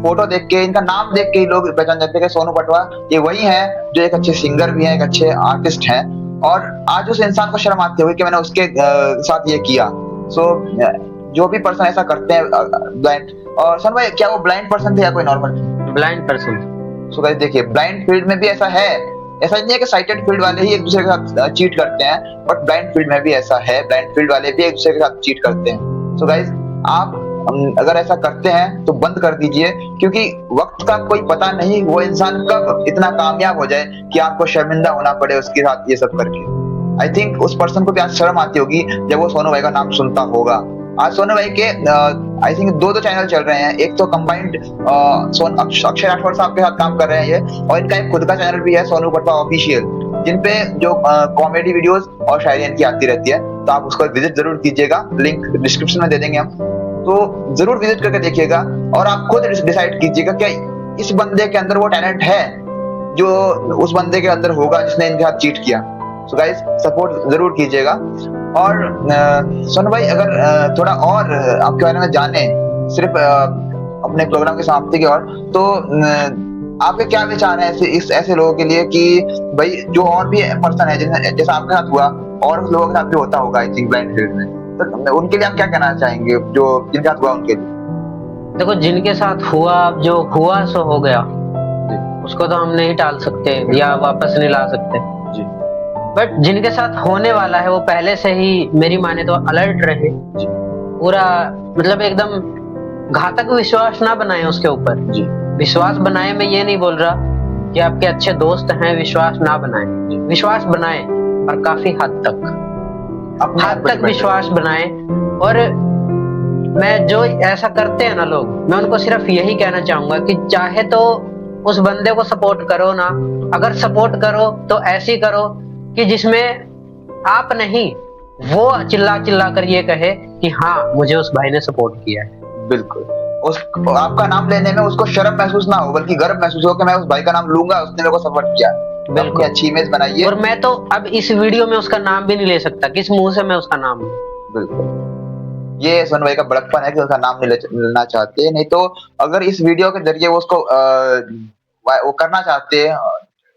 फोटो देख के, इनका नाम देख के लोग पहचान जाते हैं कि सोनू पटवा ये वही है जो एक अच्छे सिंगर भी हैं, एक अच्छे आर्टिस्ट हैं। और आज उस इंसान को शर्म आती होगी कि मैंने उसके साथ ये किया। सो जो भी पर्सन ऐसा करते हैं ब्लाइंड, और सोनू भाई क्या वो ब्लाइंड पर्सन थे या कोई normal? Blind person. So guys देखिए, ब्लाइंड फील्ड में भी ऐसा है, ऐसा नहीं है कि साइटेड फील्ड वाले ही एक दूसरे के साथ चीट करते हैं, बट ब्लाइंड फील्ड में भी ऐसा है, ब्लाइंड फील्ड वाले भी एक दूसरे के साथ चीट करते हैं। सो गाइस, आप अगर ऐसा करते हैं तो बंद कर दीजिए, क्योंकि वक्त का कोई पता नहीं वो इंसान कब इतना कामयाब हो जाए कि आपको शर्मिंदा होना पड़े उसके साथ ये सब करके। आई थिंक उस पर्सन को भी आज शर्म आती होगी जब वो सोनू भाई का नाम सुनता होगा। आज सोनू भाई के आई थिंक 2 चैनल चल रहे हैं, एक तो कंबाइंड अक्षय राठौर साहब के साथ काम कर रहे हैं ये, और इनका एक खुद का चैनल भी है, सोनू पटवा ऑफिशियल, जिनपे जो कॉमेडी वीडियोस और शायरी इनकी आती रहती है। तो आप उसको विजिट जरूर कीजिएगा, लिंक डिस्क्रिप्शन में दे देंगे हम, तो जरूर विजिट करके देखिएगा और आप खुद डिसाइड कीजिएगा कि इस बंदे के अंदर वो टैलेंट है जो उस बंदे के अंदर होगा जिसने इनके साथ चीट किया। सो गाइस, सपोर्ट जरूर कीजिएगा। और सोनू भाई, अगर थोड़ा और आपके बारे में जाने, सिर्फ अपने प्रोग्राम की समाप्ति की ओर, तो आपके क्या विचार हैं ऐसे लोगों के लिए कि भाई जो और भी पर्सन है जैसा आपके साथ हुआ और लोगों के साथ भी होता होगा आई थिंक ब्लाइंड फील्ड में, तो उनके लिए आप क्या कहना चाहेंगे जो जिनके साथ हुआ उनके लिए? देखो, जिनके साथ हुआ, जो हुआ सो हो गया, उसको तो हम नहीं टाल सकते या वापस नहीं ला सकते जी। बट जिनके साथ होने वाला है वो पहले से ही मेरी माने तो अलर्ट रहे, पूरा मतलब एकदम घातक विश्वास ना बनाए उसके ऊपर। विश्वास बनाए, मैं ये नहीं बोल रहा कि आपके अच्छे दोस्त हैं विश्वास ना बनाए, विश्वास बनाए पर काफी हद तक विश्वास बनाए। और मैं जो ऐसा करते हैं ना लोग, मैं उनको सिर्फ यही कहना चाहूंगा कि चाहे तो उस बंदे को सपोर्ट करो ना, अगर सपोर्ट करो तो ऐसी करो कि जिसमें आप नहीं, वो चिल्ला चिल्ला कर ये कहे कि हाँ मुझे उस भाई ने सपोर्ट किया है। बिल्कुल, उस आपका नाम लेने में उसको शर्म महसूस ना हो, बल्कि गर्व महसूस हो कि मैं उस भाई का नाम लूंगा, उसने मेरे को सपोर्ट किया। बिल्कुल अच्छी इमेज बनाइए। और मैं तो अब इस वीडियो में उसका नाम भी नहीं ले सकता, किस मुंह से मैं उसका नाम लूं? बिल्कुल, ये सोनू भाई का बड़कपन है कि उसका नाम नहीं लेना चाहते। नहीं तो अगर इस वीडियो के जरिए वो उसको वो करना चाहते,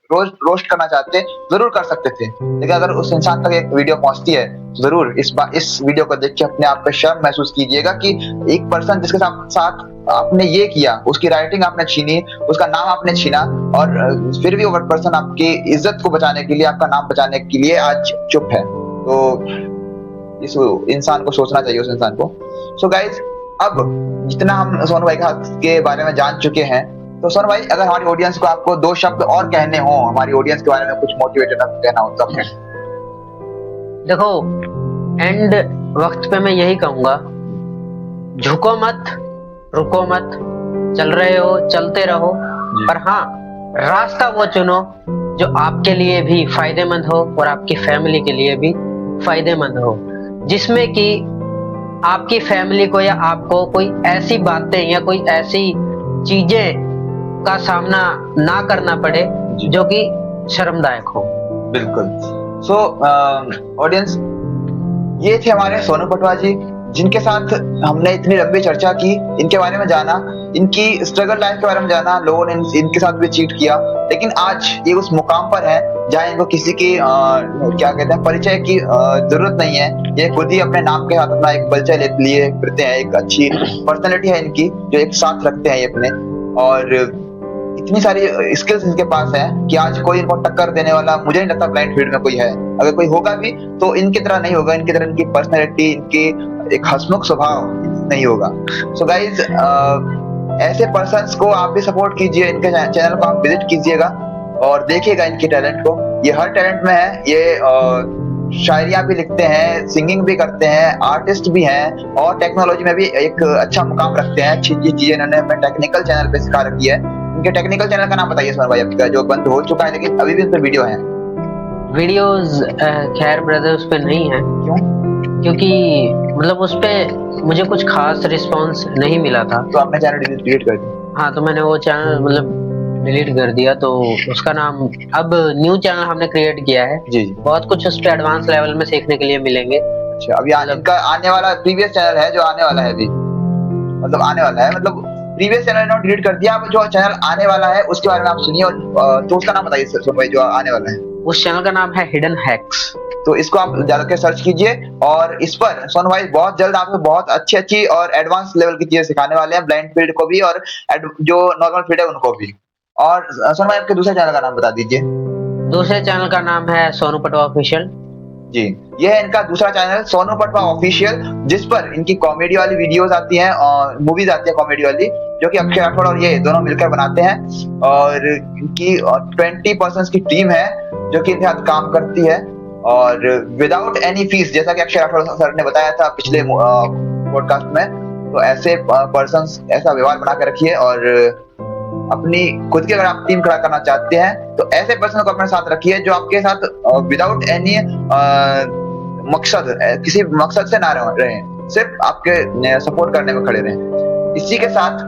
रोस्ट करना चाहते, जरूर कर सकते थे। लेकिन अगर उस इंसान तक एक वीडियो पहुंचती है, जरूर इस वीडियो को देख के अपने आप पे शर्म महसूस कीजिएगा कि एक पर्सन जिसके साथ आपने ये किया, उसकी राइटिंग आपने छीनी, उसका नाम आपने छीना, और फिर भी वो पर्सन आपकी इज्जत को बचाने के लिए, आपका नाम बचाने के लिए आज चुप है। तो इस इंसान को सोचना चाहिए, उस इंसान को। सो गाइज, अब जितना हम सोनू भाई के बारे में जान चुके हैं, तो सोनू भाई अगर हमारी ऑडियंस को आपको 2 शब्द और कहने हो, हमारी ऑडियंस के बारे में कुछ मोटिवेटेड कहना हो तो? देखो, एंड वक्त पे मैं यही कहूंगा, झुको मत, रुको मत, चल रहे हो चलते रहो, पर हाँ रास्ता वो चुनो जो आपके लिए भी फायदेमंद हो और आपकी फैमिली के लिए भी फायदेमंद हो, जिसमें कि आपकी फैमिली को या आपको कोई ऐसी बातें या कोई ऐसी चीजें का सामना ना करना पड़े जी। जो कि शर्मदायक हो। बिल्कुल। सो ऑडियंस, ये थे हमारे सोनू पटवा जी, जिनके साथ हमने इतनी लंबी चर्चा की, इनके बारे में जाना, इनकी स्ट्रगल लाइफ के बारे में जाना। लोगों ने इनके साथ भी चीट किया, लेकिन आज ये उस मुकाम पर है जहाँ इनको किसी की क्या कहते हैं, परिचय की जरूरत नहीं है। ये खुद ही अपने नाम के साथ अपना एक परिचय लिए फिरते हैं। एक अच्छी पर्सनैलिटी है इनकी, जो एक साथ रखते हैं ये अपने, और इतनी सारी स्किल्स इनके पास है कि आज कोई इनको टक्कर देने वाला मुझे नहीं लगता ब्लाइंड फील्ड में कोई है। अगर कोई होगा भी तो इनकी तरह नहीं होगा, इनकी तरह इनकी पर्सनैलिटी, इनकी एक हंसमुख स्वभाव नहीं होगा। सो गाइज, ऐसे पर्सन्स को आप भी सपोर्ट कीजिए, इनके चैनल को आप विजिट कीजिएगा और देखिएगा इनके टैलेंट को। ये हर टैलेंट में है। ये शायरियां भी लिखते हैं, सिंगिंग भी करते हैं, आर्टिस्ट भी हैं, और टेक्नोलॉजी में भी एक अच्छा मुकाम रखते हैं। अच्छी चीजें इन्होंने अपने टेक्निकल चैनल पे सिखा रखी है। इनके टेक्निकल चैनल का नाम बताइए सोनू भाई आपका, जो बंद हो चुका है लेकिन अभी भी उस पर वीडियो है। वीडियोस खैर ब्रदर उस पे नहीं है। क्यों? क्योंकि मतलब उस पे मुझे कुछ खास रिस्पांस नहीं मिला था। तो आपने चैनल डिलीट कर दिया? हाँ, तो मैंने वो चैनल मतलब डिलीट कर दिया। तो उसका नाम, अब न्यू चैनल हमने क्रिएट किया है। जी। बहुत कुछ उस पे एडवांस लेवल में सीखने के लिए मिलेंगे। अच्छा, अभी इनका आने वाला प्रीवियस चैनल है जो आने वाला है अभी, मतलब आने वाला है, मतलब प्रीवियस चैनल इन्होंने डिलीट कर दिया। अब जो चैनल आने वाला है उसके बारे में आप सुनिए, और तो उसका नाम बताइए सर भाई जो आने वाला है। उस चैनल का नाम है हिडन हैक्स। तो इसको आप जाकर सर्च कीजिए, और इस पर सोनू भाई बहुत जल्द आपको बहुत अच्छी और एडवांस लेवल की चीजें सिखाने वाले हैं, ब्लाइंड फील्ड को भी और जो नॉर्मल फील्ड है उनको भी। और सोनू भाई आपके दूसरे चैनल का नाम बता दीजिए। दूसरे चैनल का नाम है सोनू पटवा ऑफिशियल। जी, ये है इनका दूसरा चैनल सोनू पटवा ऑफिशियल, जिस पर इनकी कॉमेडी वाली वीडियोस आती हैं और मूवीज आती है कॉमेडी वाली, जो कि अक्षय राठौड़ और ये दोनों मिलकर बनाते हैं। और इनकी 20% की टीम है जो कि इनके साथ काम करती है, और विदाउट एनी फीस, जैसा कि अक्षय राठौड़ सर ने बताया था पिछले पॉडकास्ट में। तो ऐसे पर्सन्स ऐसा व्यवहार बना के रखिए, और अपनी खुद की अगर आप टीम खड़ा करना चाहते हैं तो ऐसे पर्सन को अपने साथ रखिए जो आपके साथ विदाउट एनी मकसद, किसी मकसद से ना रहे, सिर्फ आपके सपोर्ट करने में खड़े रहें। इसी के साथ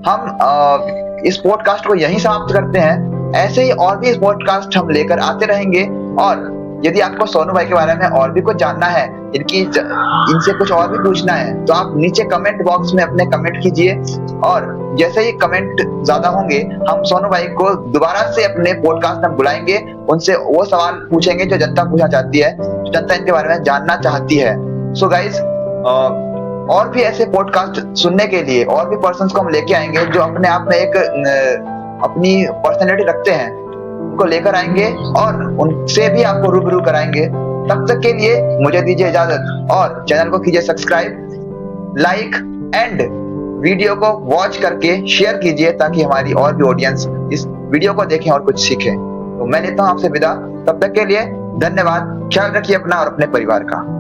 हम इस पॉडकास्ट को यहीं समाप्त करते हैं। ऐसे ही और भी इस पॉडकास्ट हम लेकर आते रहेंगे, और यदि आपको सोनू भाई के बारे में और भी कुछ जानना है, इनसे कुछ और भी पूछना है, तो आप नीचे कमेंट बॉक्स में अपने कमेंट कीजिए, और जैसे ही कमेंट ज्यादा होंगे हम सोनू भाई को दोबारा से अपने पॉडकास्ट में बुलाएंगे, उनसे वो सवाल पूछेंगे जो जनता पूछना चाहती है, जो जनता इनके बारे में जानना चाहती है। सो गाइज, और भी ऐसे पॉडकास्ट सुनने के लिए और भी पर्सन्स को हम लेके आएंगे जो अपने आप में एक अपनी पर्सनैलिटी रखते हैं, उनको लेकर आएंगे और उनसे भी आपको रूबरू कराएंगे। तब तक के लिए मुझे दीजिए इजाजत, और चैनल को कीजिए सब्सक्राइब, लाइक एंड वीडियो को वॉच करके शेयर कीजिए, ताकि हमारी और भी ऑडियंस इस वीडियो को देखें और कुछ सीखें। तो मैं लेता हूं आपसे विदा, तब तक के लिए धन्यवाद। ख्याल रखिए अपना और अपने परिवार का।